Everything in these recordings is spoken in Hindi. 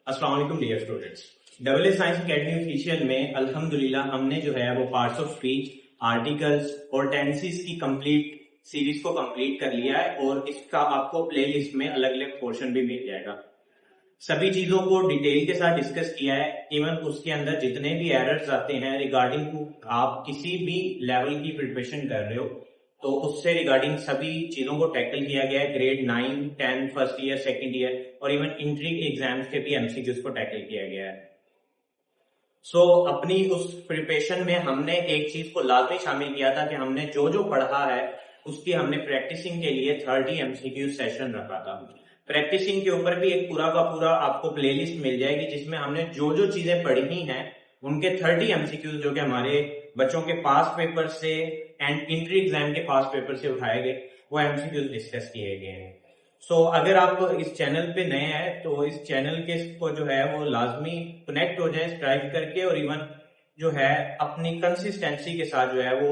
अस्सलाम वालेकुम dear students. Double science academy official में अल्हम्दुलिल्लाह हमने जो है वो पार्ट्स ऑफ स्पीच, आर्टिकल्स और टेंसेस की कंप्लीट सीरीज को कंप्लीट कर लिया है और इसका आपको प्लेलिस्ट में अलग अलग पोर्शन भी मिल जाएगा। सभी चीजों को डिटेल के साथ डिस्कस किया है। इवन उसके अंदर जितने भी एरर्स आते हैं रिगार्डिंग आप किसी भी लेवल की प्रिपरेशन कर रहे हो तो उससे रिगार्डिंग सभी चीजों को टैकल किया गया है। Grade 9, 10, first year, second year और इवन इंट्री एग्जाम्स के भी एमसीक्यूज को टैकल किया गया है। अपनी उस प्रिपरेशन में हमने एक चीज को लाजमी शामिल किया था कि हमने जो जो पढ़ा है उसकी हमने प्रैक्टिसिंग के लिए 30 एमसीक्यू सेशन रखा था। प्रैक्टिसिंग के ऊपर भी एक पूरा का पूरा आपको प्लेलिस्ट मिल जाएगी जिसमें हमने जो जो चीजें पढ़ी हैं उनके 30 एमसीक्यूज जो कि हमारे बच्चों के पास पेपर से एंड इंट्री एग्जाम के पास पेपर से उठाए गए वो एमसीक्यूज डिस्कस किए गए हैं। अगर आप इस चैनल पे नए हैं तो इस चैनल के को जो है वो लाजमी कनेक्ट हो जाए सब्सक्राइब करके और इवन जो है अपनी कंसिस्टेंसी के साथ जो है वो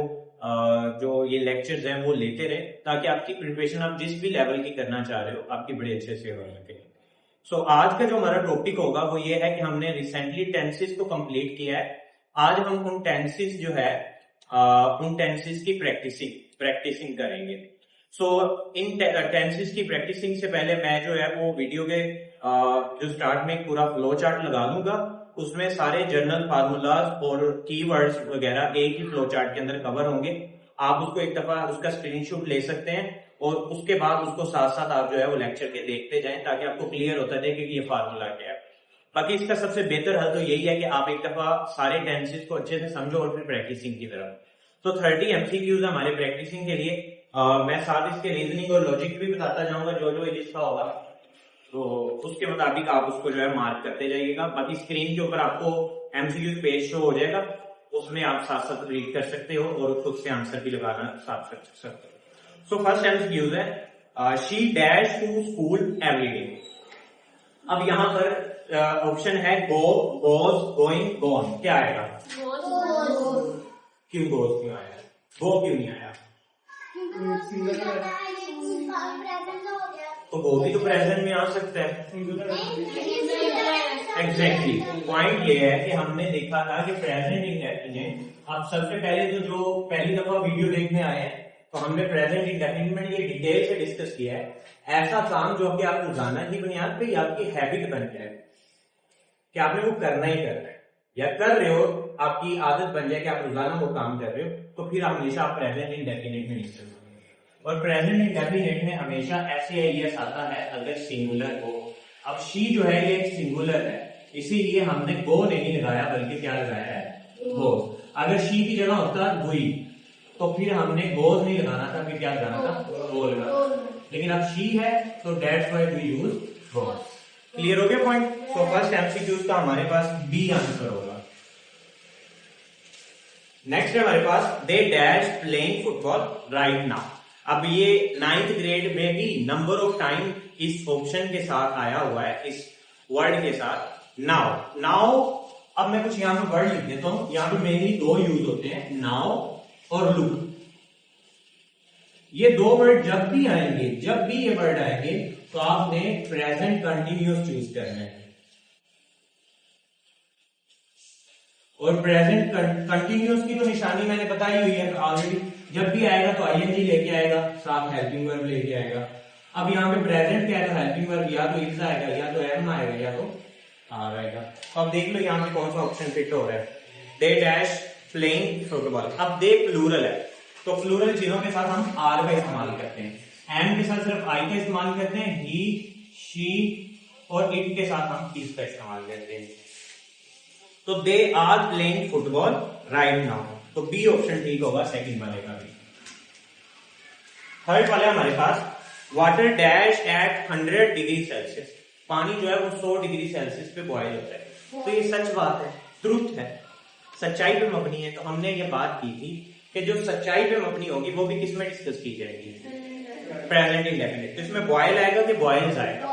जो ये लेक्चर्स हैं वो लेते रहे ताकि आपकी प्रिपरेशन आप जिस भी लेवल की करना चाह रहे हो आपकी बड़े अच्छे से हो सके। आज का जो हमारा टॉपिक होगा वो ये है कि हमने रिसेंटली टेंसेस को कंप्लीट किया है। आज हम उन टेंसेस जो है उन टेंसेस की प्रैक्टिसिंग करेंगे। इन टेंसेस की प्रैक्टिसिंग से पहले मैं जो है वो वीडियो के जो स्टार्ट में पूरा फ्लो चार्ट लगा लूंगा। उसमें सारे जर्नल फार्मूलाज और कीवर्ड्स वगैरह एक ही फ्लो चार्ट के अंदर कवर होंगे। आप उसको एक दफा उसका स्क्रीनशॉट ले सकते हैं और उसके बाद उसको साथ साथ आप जो है वो लेक्चर के देखते जाएं ताकि आपको क्लियर होता रहे कि ये फार्मूला क्या है। बाकी इसका सबसे बेहतर हल तो यही है कि आप एक दफा सारे टेंसेस को अच्छे से समझो और फिर प्रैक्टिसिंग की तरफ। 30 एमसीक्यूज हमारे प्रैक्टिसिंग के लिए मैं साथ इसके रीजनिंग और लॉजिक भी बताता जाऊंगा जो जो जिसका होगा तो उसके मुताबिक आप उसको जो है मार्क करते जाइएगा। बाकी स्क्रीन के ऊपर आपको एमसीक्यू पेज शो हो जाएगा, उसमें आप साथ साथ रीड कर सकते हो और खुद से आंसर भी लगाना साथ कर सकते हो। फर्स्ट एमसीक्यूज है she dash to school every day. अब यहाँ पर ऑप्शन है गो, गोज, गोइंग, गोन। क्या आएगा? क्यों गोज क्यों आया? गो क्यों नहीं आया? तो वो भी तो प्रेजेंट में आ सकता है। एग्जैक्टली पॉइंट ये है कि हमने देखा था कि प्रेजेंट इंडेफिनिट आप सबसे पहले जो पहली दफा वीडियो देखने आए हैं तो हमने प्रेजेंट इंडेफिनिट में ये डिटेल से डिस्कस किया है। ऐसा काम जो कि आप रोजाना की बुनियाद पे आपकी हैबिट बन जाए कि आपने वो करना ही करना है या कर रहे हो, आपकी आदत बन जाए कि आप रोजाना वो काम कर रहे हो तो फिर हमेशा आप प्रेजेंट इंडेफिनिट में निकल। और प्रेजेंट इंडेफिनिट में हमेशा SAIS आता है अगर सिंगुलर हो। अब शी जो है ये एक सिंगुलर है इसीलिए हमने गो नहीं लगाया बल्कि क्या लगाया है? गो। अगर शी की जगह होता गुई तो फिर हमने गोज नहीं लगाना था, फिर क्या लगाना था? गो लगाना। लेकिन अब शी है तो that's why we use goes. Clear हो गया पॉइंट? फर्स्ट एमसीक्यूज का हमारे पास बी आंसर होगा। नेक्स्ट है हमारे पास they dash playing football right now. अब ये 9th ग्रेड में भी नंबर ऑफ टाइम इस ऑप्शन के साथ आया हुआ है, इस वर्ड के साथ नाउ। अब मैं कुछ यहां पे वर्ड लिख देता हूं। यहां पे मेनली दो यूज होते हैं, नाउ और लुक। ये दो वर्ड जब भी ये वर्ड आएंगे तो आपने प्रेजेंट कंटिन्यूअस चूज करना है। और प्रेजेंट कंटिन्यूअस की तो निशानी मैंने बताई हुई है ऑलरेडी। जब भी आएगा तो ING लेके आएगा, साथ हेल्पिंग वर्ब लेके आएगा। अब यहाँ पे प्रेजेंट क्या है तो हेल्पिंग वर्ब या तो इज आएगा या तो एम आएगा या तो आर आएगा। तो अब देख लो यहाँ पे कौन सा ऑप्शन फिट हो रहा है। They dash playing football. अब दे प्लूरल है तो प्लूरल चीजों के साथ हम आर का इस्तेमाल करते हैं। एम के साथ सिर्फ आई का इस्तेमाल करते हैं। ही, शी और इट के साथ हम इज का इस्तेमाल करते हैं। तो they are playing football right now. तो बी ऑप्शन ठीक होगा सेकंड वाले का भी। थर्ड वाले हमारे पास water dash at 100 degree Celsius. पानी जो है वो 100 डिग्री सेल्सियस पे बॉयल होता है। तो ये सच बात है, ट्रूथ है, सच्चाई पे मबनी है। तो हमने ये बात की थी कि जो सच्चाई पे मबनी होगी वो भी किस में डिस्कस की जाएगी? Present indefinite. तो इसमें बॉयल आएगा कि बॉयल्स आएगा?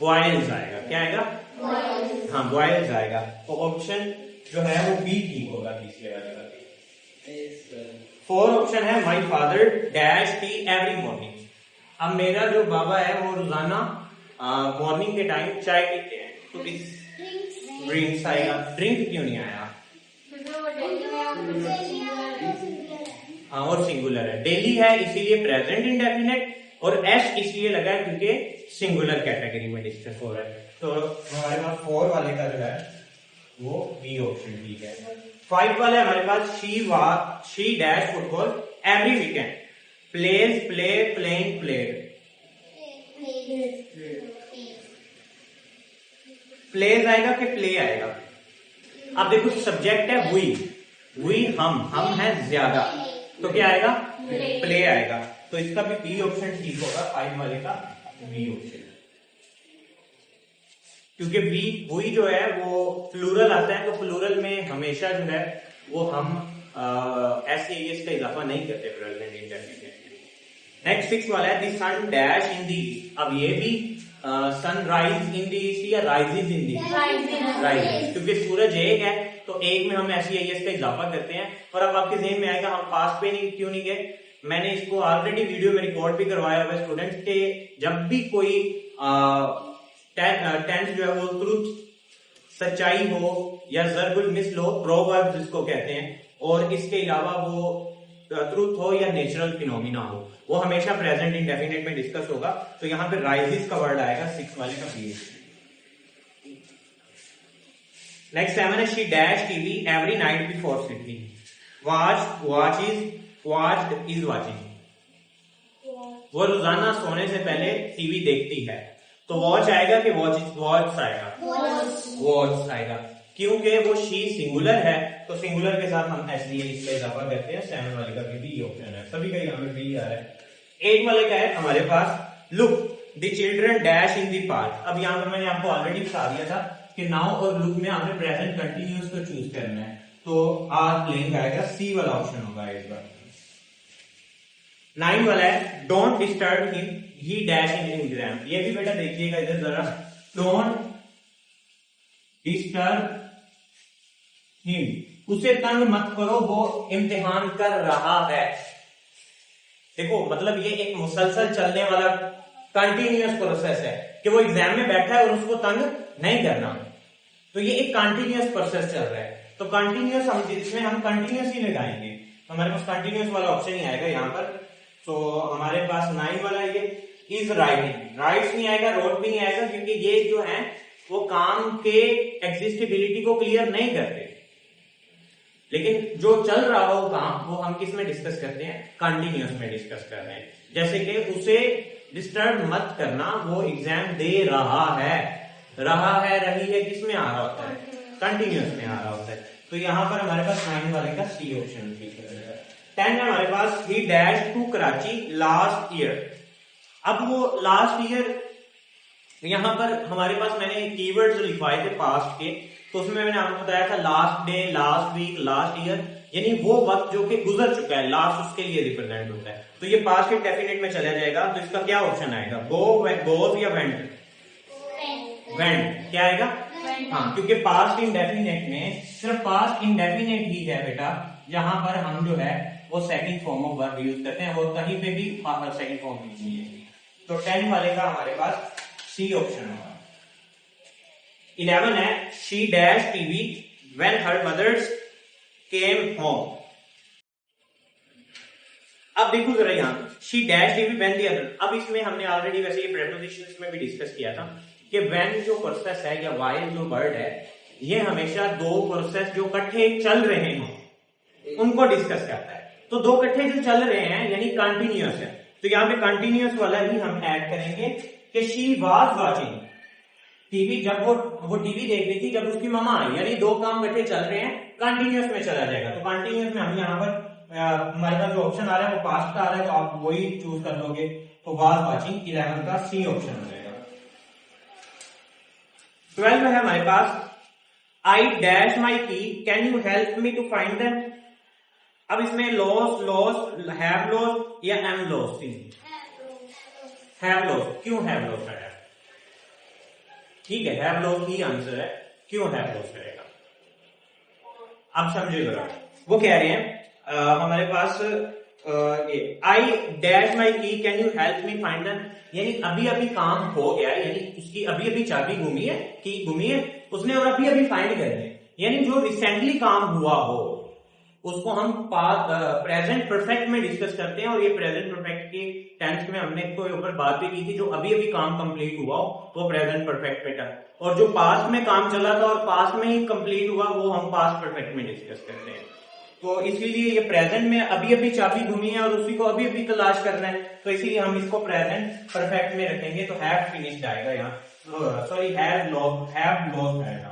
बॉयल्स आएगा। क्या आएगा? हाँ बॉयल्स आएगा। तो ऑप्शन जो है वो बी ठीक होगा तीसरे वाले का। फोर्थ ऑप्शन है my father dash T every morning. अब मेरा जो बाबा है वो रोजाना मॉर्निंग के टाइम चाय पीते हैं। तो इस ड्रिंक्स आएगा, ड्रिंक क्यों नहीं आया? हाँ, और सिंगुलर है, डेली है इसीलिए प्रेजेंट इंडेफिनेट, और एस इसलिए लगा है क्योंकि सिंगुलर कैटेगरी में डिस्कस हो रहा है। तो हमारे पास 4 वाले का जो है वो बी ऑप्शन ठीक है। 5 वाले हमारे पास she dash football every weekend, plays play playing player, plays आएगा कि प्ले आएगा? अब देखो सब्जेक्ट है वी हम है ज्यादा, तो क्या आएगा? प्ले आएगा। तो इसका भी बी ऑप्शन ठीक होगा, 5 वाले का बी ऑप्शन, क्योंकि वी जो है वो प्लूरल आता है, तो प्लूरल में हमेशा जो है वो हम ऐसे का इजाफा नहीं करते प्रेजेंट इंडेफिनिट। नेक्स्ट 6 वाला है द सन डैश इन दी, अब ये भी सनराइज इन दी या राइजेज इन दी? राइजेज, क्योंकि सूरज एक है तो एक में हम ऐसी का इजाफा करते हैं। और अब आपके ज़हन में आएगा हम पास पे क्यों नहीं गए? मैंने इसको ऑलरेडी वीडियो में रिकॉर्ड भी करवाया हुआ है स्टूडेंट्स के, जब भी कोई टेंस जो है वो ट्रुथ सच्चाई हो या ज़र्बुल मिस्ल हो, प्रोवर्ब जिसको कहते हैं, और इसके अलावा वो ट्रुथ हो या नेचुरल फिनोमिना हो, वो हमेशा प्रेजेंट इंडेफिनिट में डिस्कस होगा। तो यहाँ पे राइजेस का वर्ड आएगा 6 वाले का बी। नेक्स्ट 7 है she dash TV every night before sleeping, watched is watching, वो रोजाना सोने से पहले टीवी देखती है। तो वॉच आएगा कि वॉच आएगा? वॉच आएगा, क्योंकि वो शी सिंगुलर है, तो सिंगुलर के साथ हम एसडीए इसका इजाफा करते हैं। 7 वाले का भी ऑप्शन है, सभी का यहाँ पे बी आ रहा है। 8 वाले का है हमारे पास look the children dash in the park. अब यहाँ पर मैंने आपको ऑलरेडी बता दिया था कि नाउ और लुक में आपने प्रेजेंट कंटिन्यूअस को चूज करना है, तो आर प्लेइंग आएगा, सी वाला ऑप्शन होगा इस बार। 9 वाला है don't disturb him he dash in exam. ये भी बेटा देखिएगा इधर जरा, डोंट डिस्टर्ब हिम, उसे तंग मत करो, वो इम्तिहान कर रहा है। देखो मतलब ये एक मुसलसल चलने वाला कंटिन्यूअस प्रोसेस है कि वो एग्जाम में बैठा है और उसको तंग नहीं करना, तो ये एक कंटिन्यूअस प्रोसेस चल रहा है। तो कंटिन्यूअस हम जिसमें हम कंटिन्यूअस ही लगाएंगे, तो हमारे पास कंटिन्यूअस वाला ऑप्शन ही आएगा यहाँ पर। तो हमारे पास 9 वाला ये इज राइटिंग, राइट्स नहीं आएगा, रोड भी नहीं आएगा, क्योंकि ये जो है वो काम के एग्जिस्टिबिलिटी को क्लियर नहीं करते। लेकिन जो चल रहा हो काम वो हम किस में डिस्कस करते हैं? कंटिन्यूअस में डिस्कस कर रहे हैं। जैसे कि उसे डिस्टर्ब मत करना, वो एग्जाम दे रहा है, रही है किस में आ रहा होता है? कंटिन्यूअस में आ रहा होता है। तो यहाँ पर हमारे पास 9 वाले का सी ऑप्शन ठीक है। 10 है हमारे पास he dash to Karachi last year. अब वो लास्ट ईयर, यहाँ पर हमारे पास मैंने कीवर्ड्स लिखवाए थे पास्ट के, तो उसमें मैंने आपको बताया था last day, last week, last year, यानी वो वक्त जो कि गुजर चुका है, लास्ट उसके लिए रिप्रेजेंट होता है। तो ये पास्ट के डेफिनेट में चला जाएगा, तो इसका क्या ऑप्शन आएगा? गोज या वेंट? वेंट क्या आएगा? हाँ, क्योंकि पास्ट इंडेफिनेट में सिर्फ पास्ट इंडेफिनेट ही है बेटा, जहां पर हम जो है वो second form of verb use करते हैं, वो कहीं पे भी सेकंड फॉर्म नहीं है। तो 10 वाले का हमारे पास सी ऑप्शन होगा। 11 है she dash TV when her mother's came home. अब देखो जरा यहाँ she dash TV when the other. अब इसमें हमने ऑलरेडी वैसे ये प्रेपोजिशंस में भी डिस्कस किया था कि व्हेन जो प्रोसेस है या व्हाइल जो वर्ड है, ये हमेशा दो प्रोसेस जो इकट्ठे चल रहे हैं उनको डिस्कस करता है। तो दो इकट्ठे जो चल रहे हैं यानी कंटिन्यूअस है, तो यहाँ पे कंटिन्यूअस वाला ही हम ऐड करेंगे कि शी वाज वाचिंग टीवी, जब वो टीवी देख रही थी जब उसकी मम्मा आई, यानी दो काम इकट्ठे चल रहे हैं, कंटिन्यूअस में चला जाएगा। तो कंटिन्यूअस में हम यहाँ पर हमारे पास जो ऑप्शन आ रहा है वो पास्ट का आ रहा है, तो आप वही चूज कर लोगे। तो वाज वाचिंग 11 का सी ऑप्शन हो जाएगा। 12 में है हमारे पास I dash my key can you help me to find them. अब इसमें लॉस हैव लॉस या एम लॉस? Have lost. क्यों हैव लॉस है? ठीक है, हैव लॉस ही आंसर है। क्यों हैव लॉस करेगा आप समझिएगा। वो कह रहे हैं हमारे पास I dash my key, can you help me find them. यानी अभी अभी काम हो गया है, यानी उसकी अभी अभी चाबी घूमी है, की घूमी है उसने, और अभी अभी फाइंड कर है। यानी जो रिसेंटली काम हुआ हो उसको हम प्रेजेंट परफेक्ट में डिस्कस करते हैं। और ये प्रेजेंट परफेक्ट की टेंस में हमने इसको ऊपर बात भी की थी, जो अभी अभी काम कंप्लीट हुआ हो वो प्रेजेंट परफेक्ट में था, और जो पास्ट में काम चला था और पास्ट में ही कंप्लीट हुआ वो हम पास्ट परफेक्ट में डिस्कस करते हैं। तो इसीलिए ये प्रेजेंट में अभी अभी चाबी घूमी है और उसी को अभी अभी तलाश करना है, तो इसीलिए हम इसको प्रेजेंट परफेक्ट में रखेंगे। तो हैव फिनिश्ड आएगा यहाँ, सॉरी हैव लॉस्ट आएगा।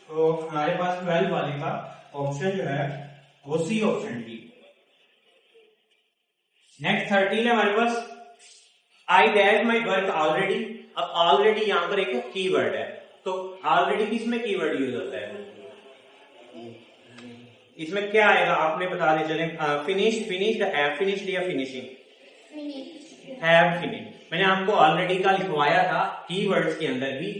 तो हमारे पास 12 वाले का ऑप्शन जो है वो सी ऑप्शन डी। नेक्स्ट 13 है हमारे पास, I dash my work already. अब ऑलरेडी यहां पर एक कीवर्ड है, तो ऑलरेडी किसमें कीवर्ड यूज होता है, इसमें क्या आएगा आपने बता दें चले। फिनिश्ड, हैव फिनिश्ड या फिनिशिंग, हैव फिनिश्ड। मैंने आपको ऑलरेडी का लिखवाया था कीवर्ड्स के अंदर भी,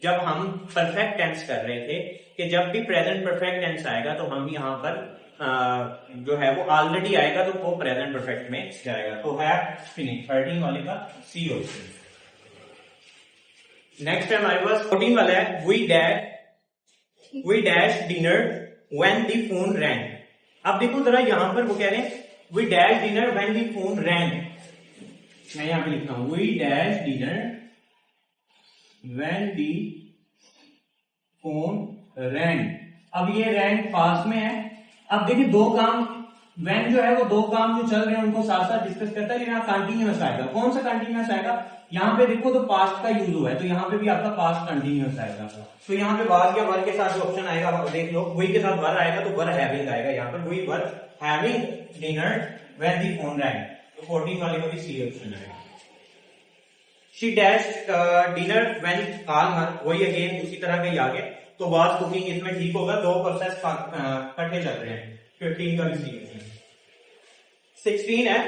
जब हम परफेक्ट टेंस कर रहे थे कि जब भी प्रेजेंट परफेक्ट टेंस आएगा तो हम यहाँ पर जो है वो ऑलरेडी आएगा तो वो प्रेजेंट परफेक्ट में जाएगा। तो है फिनिश 13 वाले का सी ऑप्शन। नेक्स्ट है हमारे पास 14 वाला है, we dash dinner when the phone rang. अब देखो जरा यहां पर वो कह रहे हैं we dash dinner when the phone rang. मैं यहां पे लिखता हूं we dash dinner when the phone rang. अब ये रैंग पास में है। अब देखिए दो काम, व्हेन जो है वो दो काम जो चल रहे हैं उनको साथ साथ डिस्कस करता है, यहाँ कंटिन्यूअस आएगा। कौन सा कंटिन्यूअस आएगा, यहाँ पे देखो तो पास्ट का यूज हुआ है, तो यहाँ पे भी आपका पास्ट कंटिन्यूअस आएगा। तो यहाँ पे वाज या वर के साथ जो ऑप्शन आएगा देख लो, वही के साथ वर आएगा तो वर हैविंग आएगा यहाँ पर, वही were having dinner when the phone wrong. तो 14 वाले का भी सी ऑप्शन आएगा। She dash dinner when call her, वही अगेन उसी तरह के ही आगे, तो वाज कुकिंग इसमें ठीक होगा, दो प्रोसेस इकट्ठे चल रहे हैं। 15 का भी सी ऑप्शन। 16 है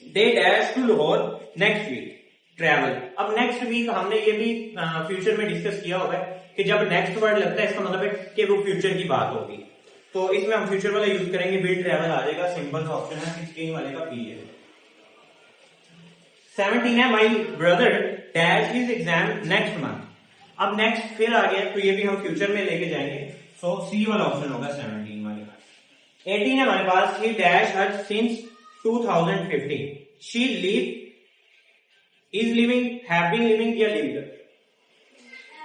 they dash to Lahore next week travel. अब नेक्स्ट वीक हमने ये भी फ्यूचर में डिस्कस किया होगा कि जब नेक्स्ट वर्ड लगता है इसका मतलब है कि वो फ्यूचर की बात होगी, तो इसमें हम फ्यूचर वाला यूज करेंगे, विल ट्रैवल आ जाएगा, सिंपल सा ऑप्शन है। 16 वाले का बी है। 17 है my brother dash his exam next month. अब नेक्स्ट फिर आ गया, तो ये भी हम फ्यूचर में लेके जाएंगे, सो सी वाला ऑप्शन होगा 17 वाले का। 18 है हमारे पास, he dash her since 2015। She live, is living, have been living या लिव्ड।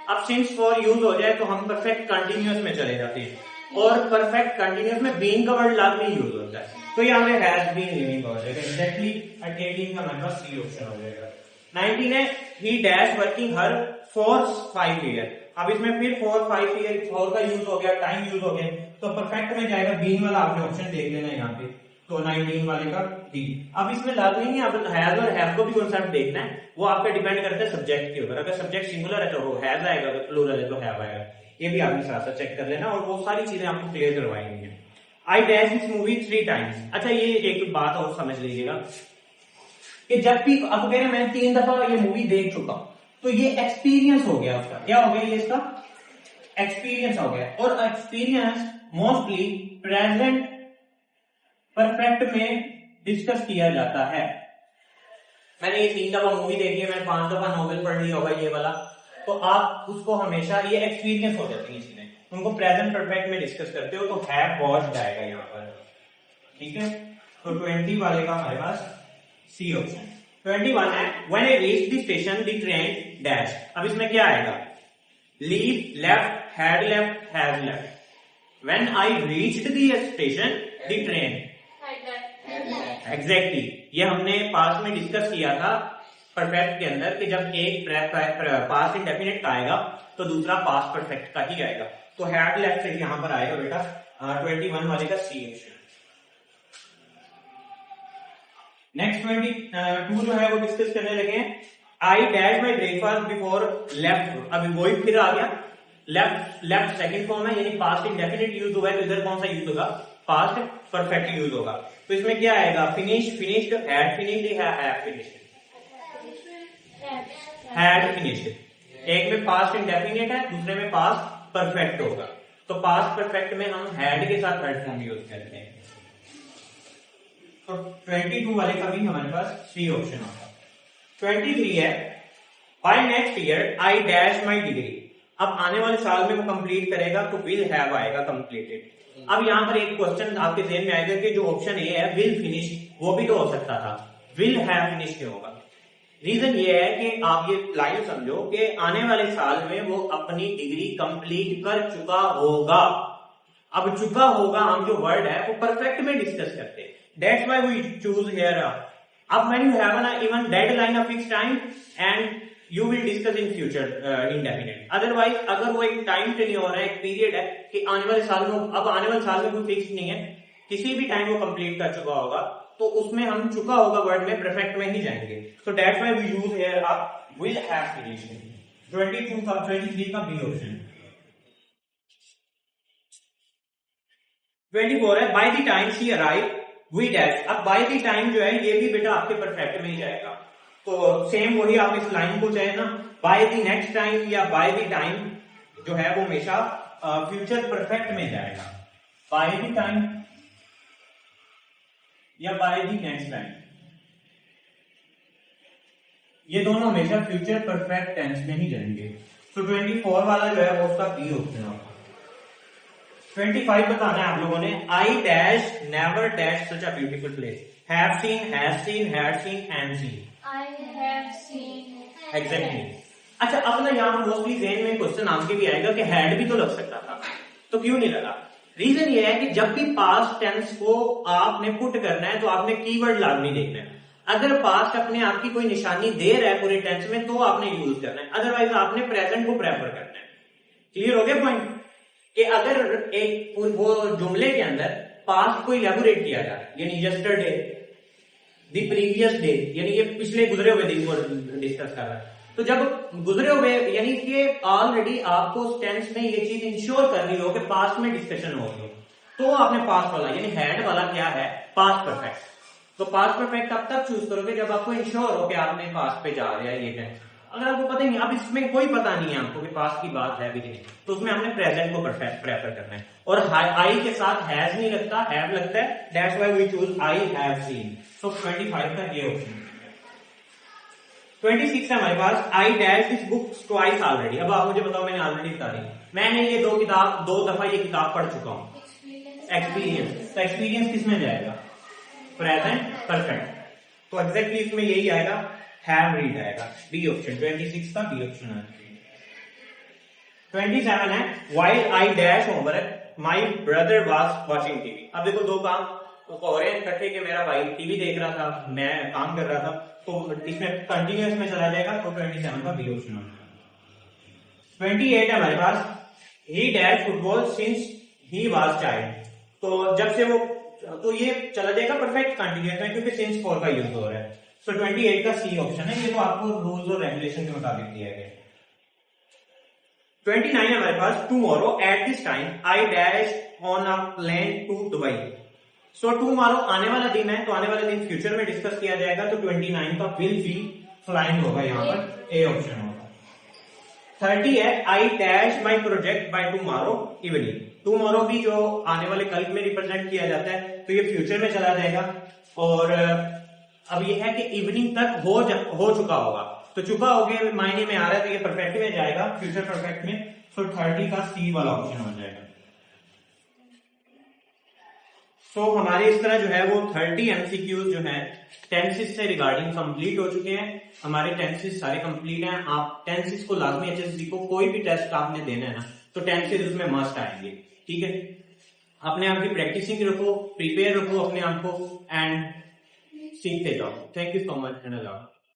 अब सिंस फॉर यूज हो जाए तो हम परफेक्ट कंटिन्यूअस में चले जाते हैं, और परफेक्ट कंटिन्यूअस में बीइंग का वर्ड लाजमी यूज होता है, तो यहाँ पे हैज बीन लिविंग हो जाएगा एग्जैक्टली। 18 का हमारे पास सी ऑप्शन हो जाएगा। 19 है ही dash working her for 5 year. अब इसमें फिर 4-5 ईयर, 4 का यूज हो गया, टाइम यूज हो गया, तो परफेक्ट में जाएगा। बीइंग वाला आपने ऑप्शन देख लेना है यहाँ पे, तो 19 वाले का डी। अब इसमें लाजमी नहीं, अब हैज और हैव को भी कॉन्सेप्ट देखना है, वो आपका डिपेंड करता है सब्जेक्ट के ऊपर। अगर सब्जेक्ट सिंगुलर है तो वो हैज आएगा, अगर प्लूरल है तो हैव आएगा। ये भी आपने साथ साथ चेक कर लेना, और वो सारी चीजें आपको क्लियर करवाएंगे। आई डैश दिस मूवी 3 टाइम्स। अच्छा ये एक बात और समझ लीजिएगा कि जब भी आपको कह रहे हैं मैंने 3 दफा ये मूवी देख चुका, तो ये एक्सपीरियंस हो गया उसका। क्या हो गया ये, इसका एक्सपीरियंस हो गया। और एक्सपीरियंस मोस्टली प्रेजेंट परफेक्ट में डिस्कस किया जाता है। मैंने ये 3 दफा मूवी देखी है, मैंने 5 दफा नॉवेल पढ़ लिया होगा ये वाला, तो आप उसको हमेशा ये एक्सपीरियंस हो जाती है चीजें, उनको प्रेजेंट परफेक्ट में डिस्कस करते हो, तो हैव वॉच्ड आएगा यहाँ पर, ठीक है। तो 20 वाले का हमारे पास सी ऑप्शन। 21 है when I reach the station the train dash. अब इसमें क्या आएगा, leave, left, had left, has left. When I reached the station the train, exactly ये हमने पास्ट में डिस्कस किया था परफेक्ट के अंदर कि जब एक पास्ट इंडेफिनिट का आएगा तो दूसरा पास्ट परफेक्ट का ही आएगा, तो हैड लेफ्ट यहां पर आएगा बेटा 21 वाले का सी ऑप्शन। नेक्स्ट 22 जो है वो डिस्कस करने लगे हैं। आई dash my breakfast before left. अभी वही फिर आ गया, लेफ्ट सेकंड फॉर्म है, यानी पास्ट इंडेफिनिट यूज हुआ है, तो इधर कौन सा यूज होगा, पास्ट परफेक्ट यूज होगा। तो इसमें क्या आएगा, finish, finished, had finished, have finished, had finished. एक में पास्ट इंडेफिनिट है, दूसरे में पास्ट परफेक्ट होगा, तो पास्ट परफेक्ट में हम हैड के साथ थर्ड फॉर्म यूज करते हैं। तो 22 वाले का भी हमारे पास सी ऑप्शन होगा। 23 है by next year I dash my degree. अब आने वाले साल में वो कंप्लीट करेगा तो विल हैव आएगा कंप्लीटेड। अब यहाँ पर एक क्वेश्चन आपके ज़हन में आएगा कि जो ऑप्शन ए है विल फिनिश, वो भी तो हो सकता था, विल हैव फिनिश क्यों होगा? रीजन ये है कि आप ये लाइन समझो कि आने वाले साल में वो अपनी डिग्री कंप्लीट कर चुका होगा। अब चुका होगा हम जो वर्ड है वो परफेक्ट में डिस्कस करते हैं, that's why we choose here. अब when you have an even deadline of fix time and you will discuss in future indefinite. Otherwise अगर वो एक टाइम पे नहीं हो रहा है, एक पीरियड है कि आने वाले साल में, अब आने वाले साल में कोई फिक्स नहीं है, किसी भी टाइम वो कंप्लीट कर चुका होगा, तो उसमें हम चुका होगा वर्ड में परफेक्ट में ही जाएंगे। So that's why we use here up will have finished. 22 का 23 का बी ऑप्शन। 24 है by the time she arrive we dash. अब बाय द टाइम जो है ये भी बेटा आपके परफेक्ट में ही जाएगा, तो सेम वही आप इस लाइन को चाहे ना बाय द नेक्स्ट टाइम या बाय द टाइम जो है वो हमेशा फ्यूचर परफेक्ट में जाएगा, बाय द टाइम या बाय द नेक्स्ट टाइम, ये दोनों हमेशा फ्यूचर परफेक्ट टेंस में ही जाएंगे। तो 24 वाला जो है वो उसका बी ऑप्शन होगा। 25 बताना है आप लोगों ने, I dash never dash such a beautiful place, have seen, has seen, had seen, and seen. I have seen. Exactly. अच्छा अब ना यहाँ मोस्टली ज़हन में क्वेश्चन आपके भी आएगा कि हैड भी तो लग सकता था, तो क्यों नहीं लगा? रीजन ये है कि जब भी पास्ट टेंस को आपने पुट करना है तो आपने कीवर्ड लाजमी देखना है। अगर पास्ट अपने आप की कोई निशानी दे रहा है पूरे टेंस में तो आपने यूज करना है, अदरवाइज आपने प्रेजेंट को प्रेफर करना है। क्लियर हो गया पॉइंट? कि अगर एक वो जुमले के अंदर पास्ट को इलेबोरेट किया जा रहा है, यानी यस्टरडे, द प्रीवियस डे, यानी ये पिछले गुजरे हुए दिन को डिस्कस कर रहा है, तो जब गुजरे हुए यानी कि ऑलरेडी आपको टेंस में ये चीज इंश्योर कर रही हो कि पास्ट में डिस्कशन हो रही हो, तो आपने पास्ट वाला यानी हैड वाला क्या है, पास्ट परफेक्ट। तो पास्ट परफेक्ट अब तक चूज करोगे जब आपको इंश्योर हो कि आपने पास्ट पे जा रहे हैं ये टेंस। अगर आपको पता ही नहीं, अब इसमें कोई पता नहीं है आपको कि पास्ट की बात है भी नहीं, तो उसमें हमने प्रेजेंट को परफेक्ट प्रेफर करना है। और आई के साथ हैज नहीं लगता, हैव लगता है, that's why we choose I have seen. So 25 का ये ऑप्शन। 26 है हमारे पास, I dash this book twice already. अब आप मुझे बताओ, मैंने ऑलरेडी बता दी, मैंने ये दो दफा ये किताब पढ़ चुका हूं। एक्सपीरियंस, तो एक्सपीरियंस किस में जाएगा, प्रेजेंट परफेक्ट। तो एग्जैक्टली इसमें यही आएगा, हैव रीड आएगा, बी ऑप्शन। 26 का बी ऑप्शन है। 27 है while I dash homework my brother was watching TV. अब देखो दो काम हो रहे हैं इकट्ठे कि मेरा भाई टीवी देख रहा था, मैं काम कर रहा था, तो इसमें कंटिन्यूअस में चला जाएगा, तो 27 का बी ऑप्शन होगा। 28 है हमारे पास, he dash football since he was child. तो जब से वो, तो ये चला जाएगा परफेक्ट कंटिन्यूअस में क्योंकि सिंस फॉर का यूज हो रहा है। सो 28 का सी ऑप्शन है, ये तो आपको रूल्स और रेगुलेशन के मुताबिक दिया गया। 29 है हमारे पास, tomorrow at this time I dash on a plane to Dubai. So tomorrow आने वाला दिन है, तो आने वाला दिन फ्यूचर में डिस्कस किया जाएगा, तो 29 का विल बी फ्लाइंग होगा, यहाँ पर ए ऑप्शन होगा। 30 है आई dash my project by tomorrow evening. Tomorrow भी जो आने वाले कल में रिप्रेजेंट किया जाता है, तो ये फ्यूचर में चला जाएगा। और अब ये है कि इवनिंग तक हो चुका होगा, तो चुका हो गया मायने में आ रहा है, तो ये परफेक्ट में जाएगा, फ्यूचर परफेक्ट में। सो 30 का सी वाला ऑप्शन हो जाएगा। सो हमारे इस तरह जो है वो 30 एमसीक्यूज जो है टेंसेस से रिगार्डिंग कंप्लीट हो चुके हैं। हमारे टेंसेस सारे कंप्लीट हैं। आप टेंसेस को लाजमी एचएससी को कोई भी टेस्ट आपने देना है ना, तो टेंसेस उसमें मस्ट आएंगे। ठीक है, अपने आप की प्रैक्टिसिंग रखो, प्रिपेयर रखो अपने आप को, एंड सीखते जाओ। Thank you so much.